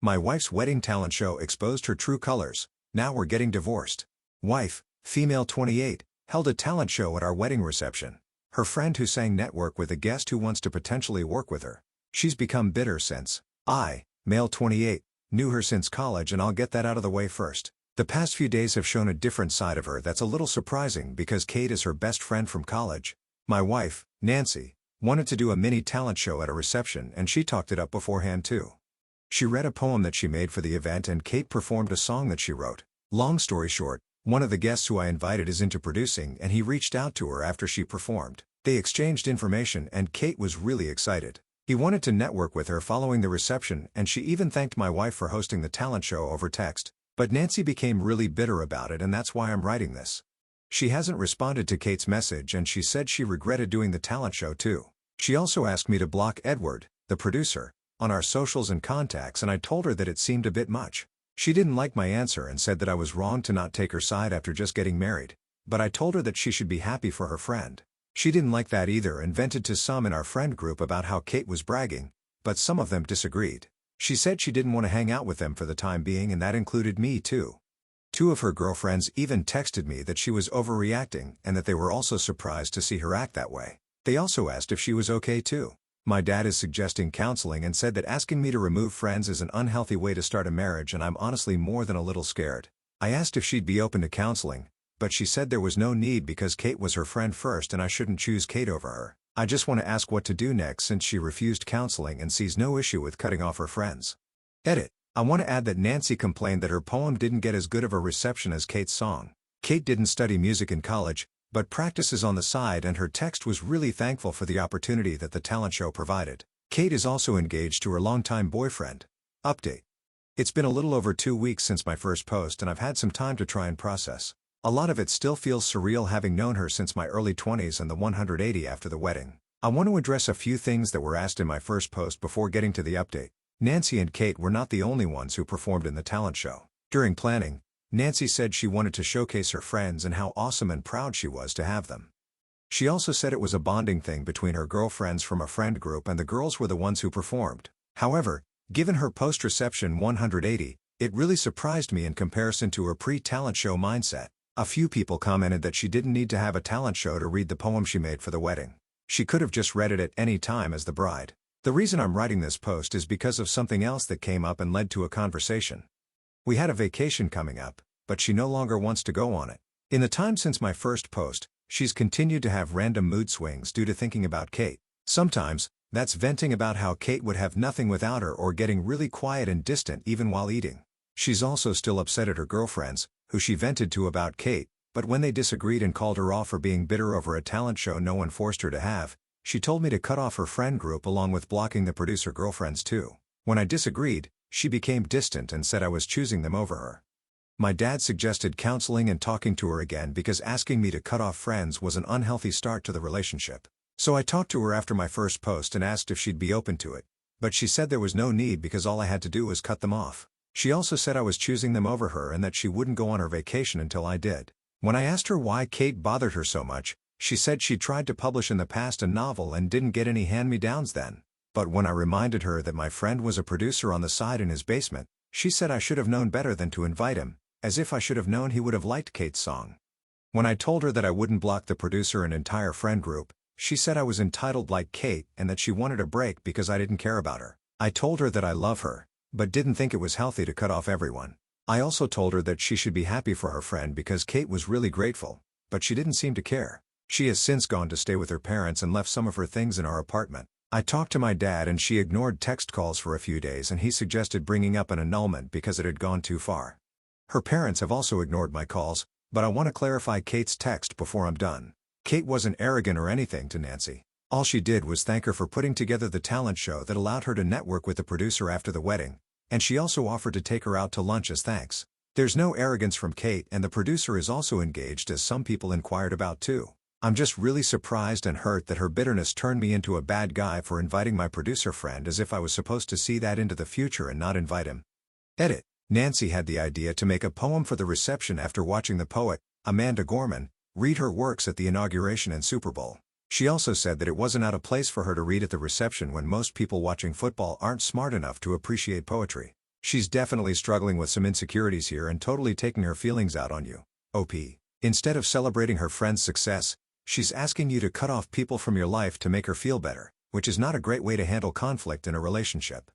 My wife's wedding talent show exposed her true colors. Now we're getting divorced. Wife, female 28, held a talent show at our wedding reception. Her friend who sang network with a guest who wants to potentially work with her. She's become bitter since. I, male 28, knew her since college, and I'll get that out of the way first. The past few days have shown a different side of her that's a little surprising because Kate is her best friend from college. My wife, Nancy, wanted to do a mini talent show at a reception, and she talked it up beforehand too. She read a poem that she made for the event, and Kate performed a song that she wrote. Long story short, one of the guests who I invited is into producing, and he reached out to her after she performed. They exchanged information, and Kate was really excited. He wanted to network with her following the reception, and she even thanked my wife for hosting the talent show over text. But Nancy became really bitter about it, and that's why I'm writing this. She hasn't responded to Kate's message, and she said she regretted doing the talent show too. She also asked me to block Edward, the producer, on our socials and contacts, and I told her that it seemed a bit much. She didn't like my answer and said that I was wrong to not take her side after just getting married, but I told her that she should be happy for her friend. She didn't like that either and vented to some in our friend group about how Kate was bragging, but some of them disagreed. She said she didn't want to hang out with them for the time being, and that included me too. Two of her girlfriends even texted me that she was overreacting and that they were also surprised to see her act that way. They also asked if she was okay too. My dad is suggesting counseling and said that asking me to remove friends is an unhealthy way to start a marriage, and I'm honestly more than a little scared. I asked if she'd be open to counseling, but she said there was no need because Kate was her friend first and I shouldn't choose Kate over her. I just want to ask what to do next since she refused counseling and sees no issue with cutting off her friends. Edit. I want to add that Nancy complained that her poem didn't get as good of a reception as Kate's song. Kate didn't study music in college, but practices on the side, and her text was really thankful for the opportunity that the talent show provided. Kate is also engaged to her longtime boyfriend. Update. It's been a little over 2 weeks since my first post, and I've had some time to try and process. A lot of it still feels surreal, having known her since my early 20s and the 180 after the wedding. I want to address a few things that were asked in my first post before getting to the update. Nancy and Kate were not the only ones who performed in the talent show. During planning, Nancy said she wanted to showcase her friends and how awesome and proud she was to have them. She also said it was a bonding thing between her girlfriends from a friend group, and the girls were the ones who performed. However, given her post-reception 180, it really surprised me in comparison to her pre-talent show mindset. A few people commented that she didn't need to have a talent show to read the poem she made for the wedding. She could have just read it at any time as the bride. The reason I'm writing this post is because of something else that came up and led to a conversation. We had a vacation coming up, but she no longer wants to go on it. In the time since my first post, she's continued to have random mood swings due to thinking about Kate. Sometimes, that's venting about how Kate would have nothing without her, or getting really quiet and distant even while eating. She's also still upset at her girlfriends, who she vented to about Kate, but when they disagreed and called her off for being bitter over a talent show no one forced her to have, she told me to cut off her friend group along with blocking the producer girlfriends too. When I disagreed, she became distant and said I was choosing them over her. My dad suggested counseling and talking to her again because asking me to cut off friends was an unhealthy start to the relationship. So I talked to her after my first post and asked if she'd be open to it, but she said there was no need because all I had to do was cut them off. She also said I was choosing them over her and that she wouldn't go on her vacation until I did. When I asked her why Kate bothered her so much, she said she tried to publish in the past a novel and didn't get any hand-me-downs then. But when I reminded her that my friend was a producer on the side in his basement, she said I should have known better than to invite him, as if I should have known he would have liked Kate's song. When I told her that I wouldn't block the producer and entire friend group, she said I was entitled like Kate and that she wanted a break because I didn't care about her. I told her that I love her, but didn't think it was healthy to cut off everyone. I also told her that she should be happy for her friend because Kate was really grateful, but she didn't seem to care. She has since gone to stay with her parents and left some of her things in our apartment. I talked to my dad and she ignored text calls for a few days, and he suggested bringing up an annulment because it had gone too far. Her parents have also ignored my calls, but I want to clarify Kate's text before I'm done. Kate wasn't arrogant or anything to Nancy. All she did was thank her for putting together the talent show that allowed her to network with the producer after the wedding, and she also offered to take her out to lunch as thanks. There's no arrogance from Kate, and the producer is also engaged, as some people inquired about too. I'm just really surprised and hurt that her bitterness turned me into a bad guy for inviting my producer friend, as if I was supposed to see that into the future and not invite him. Edit. Nancy had the idea to make a poem for the reception after watching the poet, Amanda Gorman, read her works at the inauguration and Super Bowl. She also said that it wasn't out of place for her to read at the reception when most people watching football aren't smart enough to appreciate poetry. She's definitely struggling with some insecurities here and totally taking her feelings out on you. OP. Instead of celebrating her friend's success, she's asking you to cut off people from your life to make her feel better, which is not a great way to handle conflict in a relationship.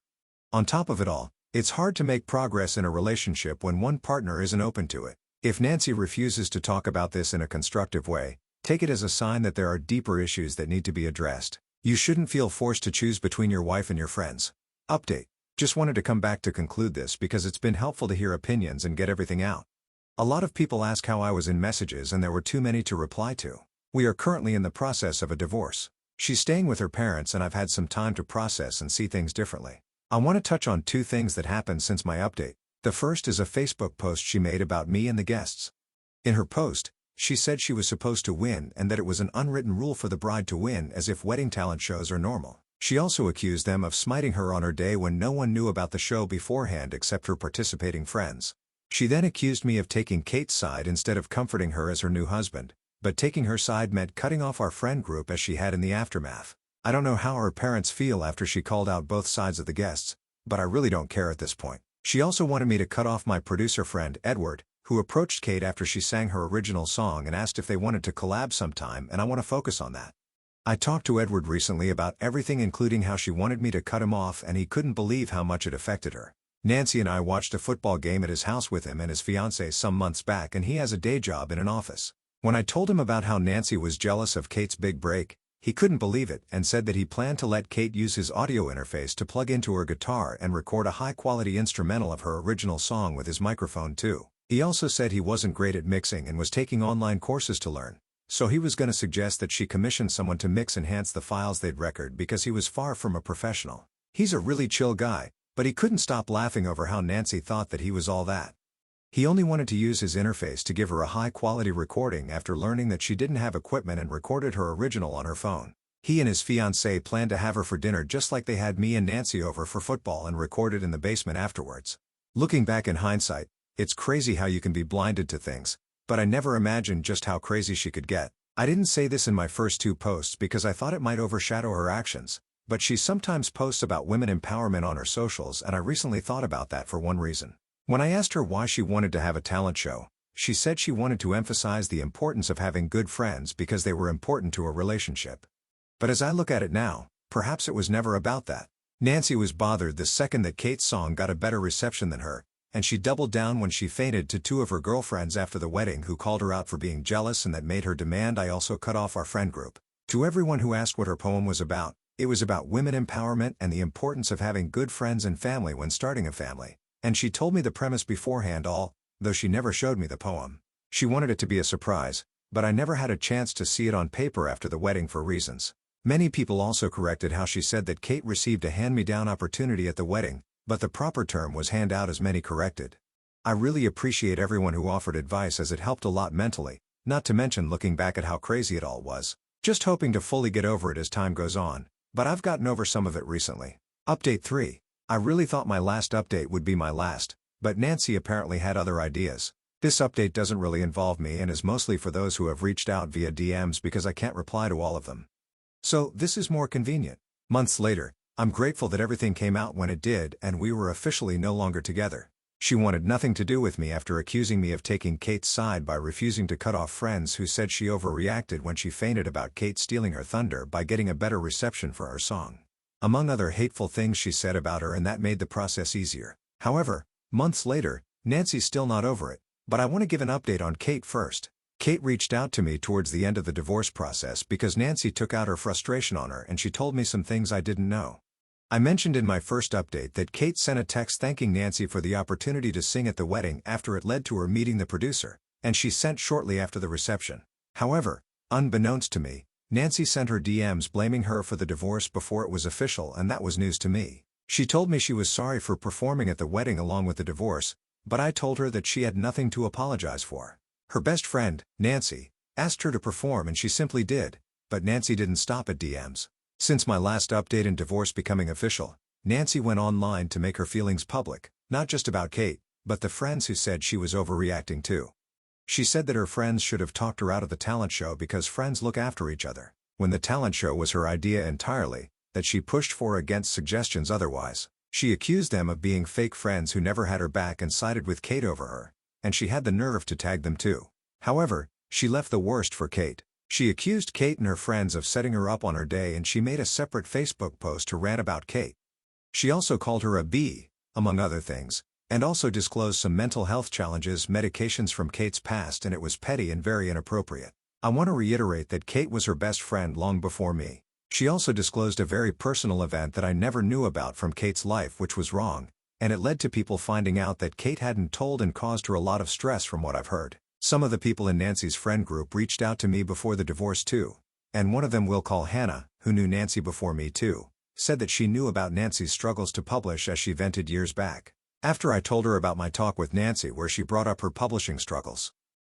On top of it all, it's hard to make progress in a relationship when one partner isn't open to it. If Nancy refuses to talk about this in a constructive way, take it as a sign that there are deeper issues that need to be addressed. You shouldn't feel forced to choose between your wife and your friends. Update. Just wanted to come back to conclude this because it's been helpful to hear opinions and get everything out. A lot of people ask how I was in messages and there were too many to reply to. We are currently in the process of a divorce. She's staying with her parents and I've had some time to process and see things differently. I want to touch on two things that happened since my update. The first is a Facebook post she made about me and the guests. In her post, she said she was supposed to win and that it was an unwritten rule for the bride to win, as if wedding talent shows are normal. She also accused them of smiting her on her day when no one knew about the show beforehand except her participating friends. She then accused me of taking Kate's side instead of comforting her as her new husband, but taking her side meant cutting off our friend group as she had in the aftermath. I don't know how her parents feel after she called out both sides of the guests, but I really don't care at this point. She also wanted me to cut off my producer friend, Edward, who approached Kate after she sang her original song and asked if they wanted to collab sometime, and I want to focus on that. I talked to Edward recently about everything, including how she wanted me to cut him off, and he couldn't believe how much it affected her. Nancy and I watched a football game at his house with him and his fiancée some months back, and he has a day job in an office. When I told him about how Nancy was jealous of Kate's big break, he couldn't believe it and said that he planned to let Kate use his audio interface to plug into her guitar and record a high-quality instrumental of her original song with his microphone too. He also said he wasn't great at mixing and was taking online courses to learn, so he was going to suggest that she commission someone to enhance the files they'd record because he was far from a professional. He's a really chill guy, but he couldn't stop laughing over how Nancy thought that he was all that. He only wanted to use his interface to give her a high-quality recording after learning that she didn't have equipment and recorded her original on her phone. He and his fiancée planned to have her for dinner just like they had me and Nancy over for football and recorded in the basement afterwards. Looking back in hindsight, it's crazy how you can be blinded to things, but I never imagined just how crazy she could get. I didn't say this in my first two posts because I thought it might overshadow her actions, but she sometimes posts about women empowerment on her socials, and I recently thought about that for one reason. When I asked her why she wanted to have a talent show, she said she wanted to emphasize the importance of having good friends because they were important to a relationship. But as I look at it now, perhaps it was never about that. Nancy was bothered the second that Kate's song got a better reception than her, and she doubled down when she fainted to two of her girlfriends after the wedding who called her out for being jealous, and that made her demand I also cut off our friend group. To everyone who asked what her poem was about, it was about women empowerment and the importance of having good friends and family when starting a family. And she told me the premise beforehand though she never showed me the poem. She wanted it to be a surprise, but I never had a chance to see it on paper after the wedding for reasons. Many people also corrected how she said that Kate received a hand-me-down opportunity at the wedding, but the proper term was handout, as many corrected. I really appreciate everyone who offered advice, as it helped a lot mentally, not to mention looking back at how crazy it all was. Just hoping to fully get over it as time goes on, but I've gotten over some of it recently. Update 3. I really thought my last update would be my last, but Nancy apparently had other ideas. This update doesn't really involve me and is mostly for those who have reached out via DMs because I can't reply to all of them. So this is more convenient. Months later, I'm grateful that everything came out when it did and we were officially no longer together. She wanted nothing to do with me after accusing me of taking Kate's side by refusing to cut off friends who said she overreacted when she fainted about Kate stealing her thunder by getting a better reception for her song. Among other hateful things she said about her, and that made the process easier. However, months later, Nancy's still not over it, but I want to give an update on Kate first. Kate reached out to me towards the end of the divorce process because Nancy took out her frustration on her and she told me some things I didn't know. I mentioned in my first update that Kate sent a text thanking Nancy for the opportunity to sing at the wedding after it led to her meeting the producer, and she sent shortly after the reception. However, unbeknownst to me, Nancy sent her DMs blaming her for the divorce before it was official, and that was news to me. She told me she was sorry for performing at the wedding along with the divorce, but I told her that she had nothing to apologize for. Her best friend, Nancy, asked her to perform and she simply did, but Nancy didn't stop at DMs. Since my last update and divorce becoming official, Nancy went online to make her feelings public, not just about Kate, but the friends who said she was overreacting too. She said that her friends should have talked her out of the talent show because friends look after each other, when the talent show was her idea entirely, that she pushed for against suggestions otherwise. She accused them of being fake friends who never had her back and sided with Kate over her, and she had the nerve to tag them too. However, she left the worst for Kate. She accused Kate and her friends of setting her up on her day, and she made a separate Facebook post to rant about Kate. She also called her a B, among other things, and also disclosed some mental health challenges, medications from Kate's past, and it was petty and very inappropriate. I want to reiterate that Kate was her best friend long before me. She also disclosed a very personal event that I never knew about from Kate's life, which was wrong, and it led to people finding out that Kate hadn't told, and caused her a lot of stress from what I've heard. Some of the people in Nancy's friend group reached out to me before the divorce too, and one of them we'll call Hannah, who knew Nancy before me too, said that she knew about Nancy's struggles to publish as she vented years back. After I told her about my talk with Nancy where she brought up her publishing struggles,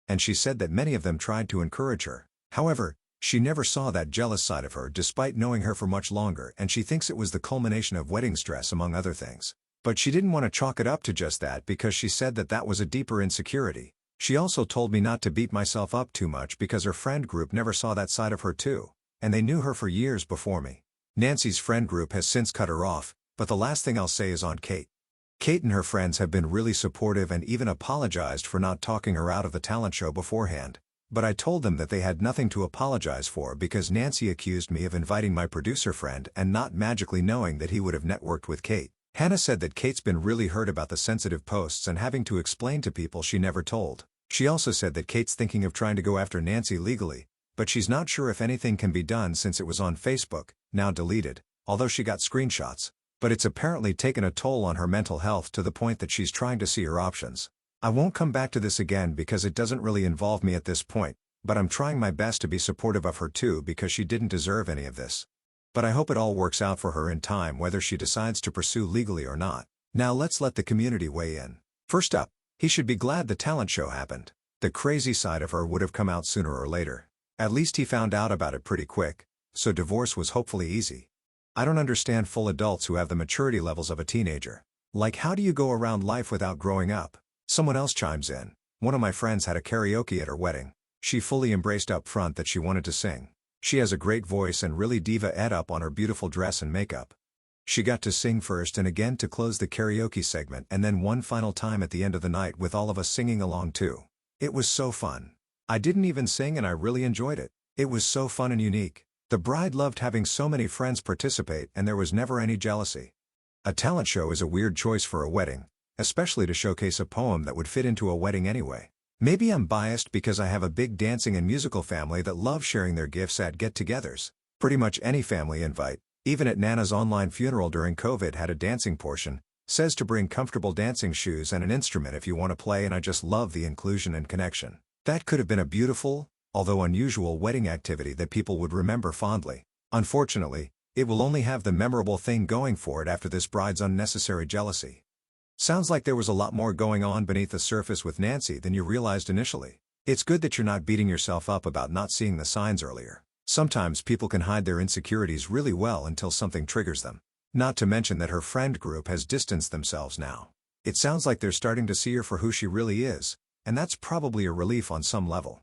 and she said that many of them tried to encourage her. However, she never saw that jealous side of her despite knowing her for much longer, and she thinks it was the culmination of wedding stress among other things. But she didn't want to chalk it up to just that because she said that that was a deeper insecurity. She also told me not to beat myself up too much because her friend group never saw that side of her too, and they knew her for years before me. Nancy's friend group has since cut her off, but the last thing I'll say is on Kate. Kate and her friends have been really supportive and even apologized for not talking her out of the talent show beforehand, but I told them that they had nothing to apologize for because Nancy accused me of inviting my producer friend and not magically knowing that he would have networked with Kate. Hannah said that Kate's been really hurt about the sensitive posts and having to explain to people she never told. She also said that Kate's thinking of trying to go after Nancy legally, but she's not sure if anything can be done since it was on Facebook, now deleted, although she got screenshots. But it's apparently taken a toll on her mental health to the point that she's trying to see her options. I won't come back to this again because it doesn't really involve me at this point, but I'm trying my best to be supportive of her too because she didn't deserve any of this. But I hope it all works out for her in time, whether she decides to pursue legally or not. Now let's let the community weigh in. First up, he should be glad the talent show happened. The crazy side of her would have come out sooner or later. At least he found out about it pretty quick, so divorce was hopefully easy. I don't understand full adults who have the maturity levels of a teenager. Like, how do you go around life without growing up? Someone else chimes in. One of my friends had a karaoke at her wedding. She fully embraced up front that she wanted to sing. She has a great voice and really diva-ed up on her beautiful dress and makeup. She got to sing first and again to close the karaoke segment, and then one final time at the end of the night with all of us singing along too. It was so fun. I didn't even sing and I really enjoyed it. It was so fun and unique. The bride loved having so many friends participate and there was never any jealousy. A talent show is a weird choice for a wedding, especially to showcase a poem that would fit into a wedding anyway. Maybe I'm biased because I have a big dancing and musical family that love sharing their gifts at get-togethers. Pretty much any family invite, even at Nana's online funeral during COVID, had a dancing portion, says to bring comfortable dancing shoes and an instrument if you want to play, and I just love the inclusion and connection. That could have been a beautiful, although unusual wedding activity that people would remember fondly. Unfortunately, it will only have the memorable thing going for it after this bride's unnecessary jealousy. Sounds like there was a lot more going on beneath the surface with Nancy than you realized initially. It's good that you're not beating yourself up about not seeing the signs earlier. Sometimes people can hide their insecurities really well until something triggers them. Not to mention that her friend group has distanced themselves now. It sounds like they're starting to see her for who she really is, and that's probably a relief on some level.